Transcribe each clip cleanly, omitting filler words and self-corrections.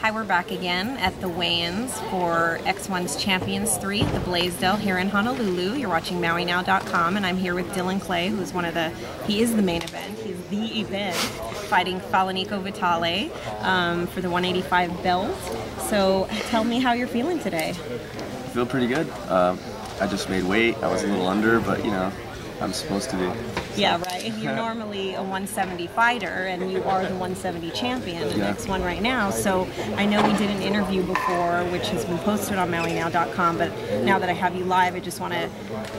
Hi, we're back again at the weigh-ins for X1's Champions 3 at the Blaisdell here in Honolulu. You're watching MauiNow.com, and I'm here with Dylan Clay, who's he is the main event. He's the event, fighting Falaniko Vitale for the 185 belt. So tell me how you're feeling today. I feel pretty good. I just made weight. I was a little under, but you know, I'm supposed to be. Yeah, right. You're normally a 170 fighter, and you are the 170 champion in X1 right now. So I know we did an interview before, which has been posted on MauiNow.com, but now that I have you live, I just want to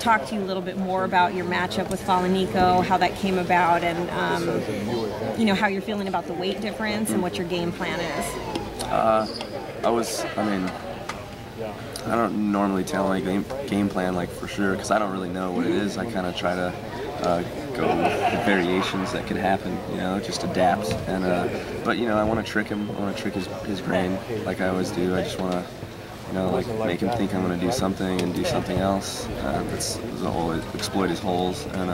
talk to you a little bit more about your matchup with Falaniko, how that came about, and you know, how you're feeling about the weight difference and what your game plan is. I don't normally tell my game plan, like, for sure, because I don't really know what it is. I kind of try to go with the variations that could happen, you know, just adapt. And but you know, I want to trick him. I want to trick his brain, like I always do. I just want to, you know, like, make him think I'm going to do something and do something else. That's the whole, exploit his holes. And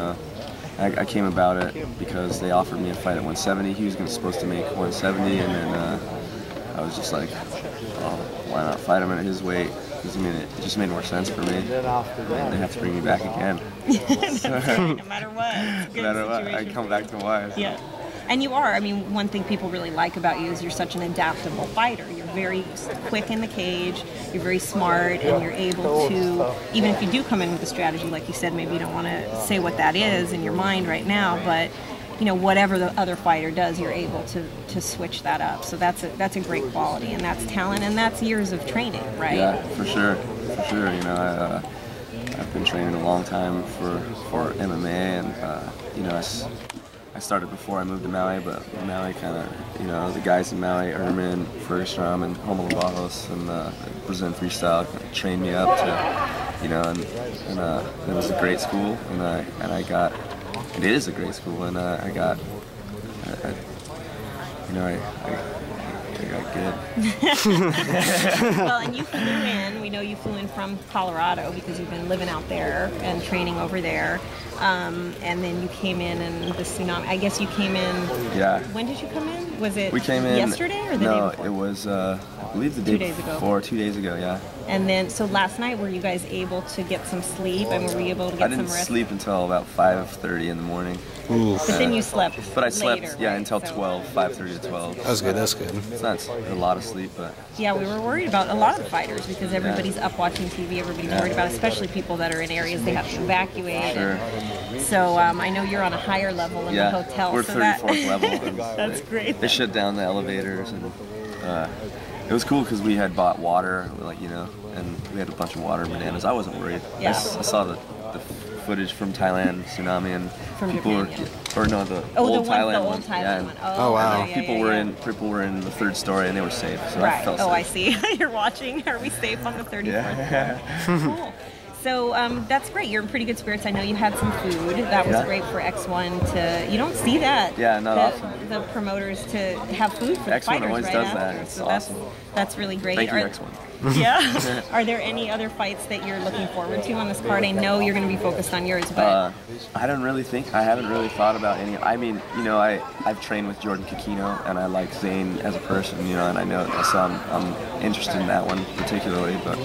I came about it because they offered me a fight at 170. He was supposed to make 170, and then I was just like, oh, why not fight him at his weight? Because, I mean, it just made more sense for me. And they have to bring me back again. That's right, no matter what. No matter what, I come back to why. Yeah. And you are. I mean, one thing people really like about you is you're such an adaptable fighter. You're very quick in the cage, you're very smart, and you're able to, even if you do come in with a strategy, like you said, maybe you don't want to say what that is in your mind right now, but you know, whatever the other fighter does, you're able to switch that up. So that's a great quality, and that's talent, and that's years of training, right? Yeah, for sure, for sure. You know, I've been training a long time for MMA, and you know, I started before I moved to Maui, but Maui kind of, you know, the guys in Maui, Erman, Fergstrom, and Romulo Barros, and Brazilian Freestyle trained me up to, you know, and it was a great school, and I got. It is a great school, and I got good. Well, and you flew in. We know you flew in from Colorado because you've been living out there and training over there. And then you came in, and the tsunami. I guess you came in. Yeah. When did you come in? Was it? We came in yesterday or the day before? No, it was. I believe the day 2 days ago. 2 days ago, yeah. And then, so last night, were you guys able to get some sleep, and were you able to get some rest? I didn't sleep until about 5:30 in the morning. But then you slept. But I slept, later, yeah, right? until So 12, 5:30 to 12. That's good. That's good. It's not a lot of sleep, but yeah, we were worried about a lot of the fighters because everybody's up watching TV. Everybody's worried about, especially people that are in areas they have to evacuate. Sure. So I know you're on a higher level in the hotel. We're so 34th level. And that's great. They shut down the elevators, and it was cool because we had bought water, like, you know, and we had a bunch of water and bananas. I wasn't worried. Yeah. I saw the footage from Thailand tsunami, and from people Japan, were, or no, the old Thailand one. One. Oh, wow. People were in the third story, and they were safe. So right. I felt safe. I see. You're watching. Are we safe on the 34th? Yeah. Cool. So that's great. You're in pretty good spirits. I know you had some food. That was great for X1 to. You don't see that. Yeah, not often. The promoters to have food for the X1 fighters always right does after. that. It's so awesome. That's really great. Thank you, X1. Yeah. Are there any other fights that you're looking forward to on this card? I know you're going to be focused on yours, but I haven't really thought about any. I mean, you know, I've trained with Jordan Kikino, and I like Zane as a person, you know, and I know, so I'm interested in that one particularly, but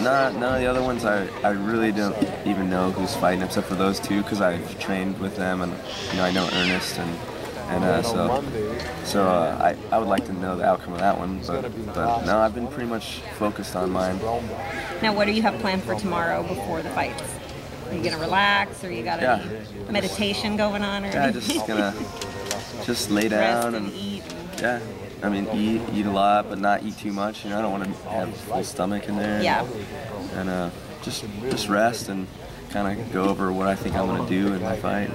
none of the other ones I really don't even know who's fighting except for those two because I've trained with them, and you know, I know Ernest, and so I would like to know the outcome of that one, but no, I've been pretty much focused on mine. Now, what do you have planned for tomorrow before the fights? Are you gonna relax, or you got any meditation going on, or just gonna lay down and eat? Yeah, I mean, eat a lot, but not eat too much. You know, I don't want to have a full stomach in there. Yeah. And just rest and kind of go over what I think I'm going to do in my fight.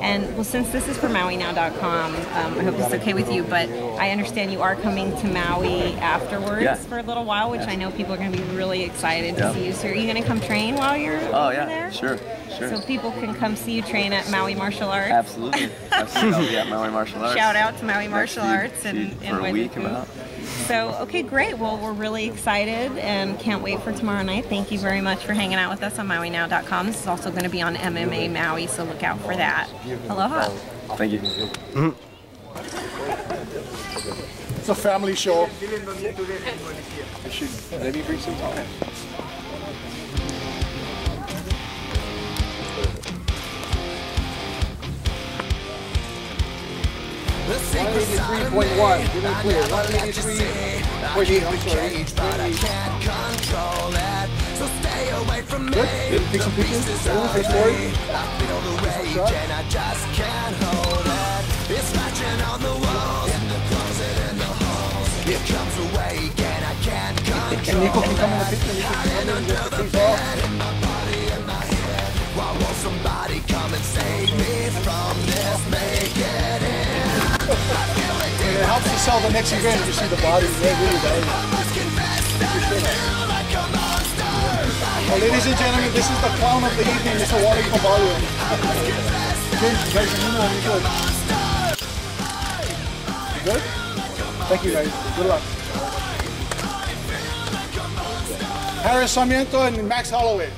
And well, since this is for MauiNow.com, I hope it's okay with you, but I understand you are coming to Maui afterwards for a little while, which I know people are going to be really excited to see you. So are you going to come train while you're over there? Sure. So people can come see you train at Maui Martial Arts? Absolutely. I'll be at Maui Martial Arts. Shout out to Maui Martial Arts for a week about. So, okay, great. Well, we're really excited and can't wait for tomorrow night. Thank you very much for hanging out with us on MauiNow.com. This is also going to be on MMA Maui, so look out for that. Aloha. Thank you. It's a family show. I should maybe bring some time. $183.1. Give me clear. 183.8. I'm sorry. Good. Take some pictures. For story. It's scratching on the walls and the closet and the halls. It comes awake and I can't control. And Nico can come in the picture. Nico can come in and get the things off. In my body and my head. Why won't somebody come and save me from this? Make it end. And it helps to sell the next event. You see the body. Yeah, really does. Well, ladies and gentlemen, this is the clown of the evening, Mr. Wally Carvalho. Good, guys, you know you're good. Good? Thank you guys. Good luck. Harris Sarmiento and Max Holloway.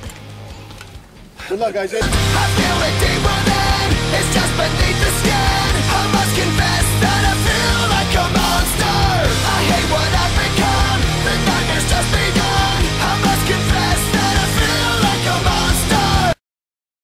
Good luck, guys. I feel it deep within. It's just beneath the skin. I must confess that I feel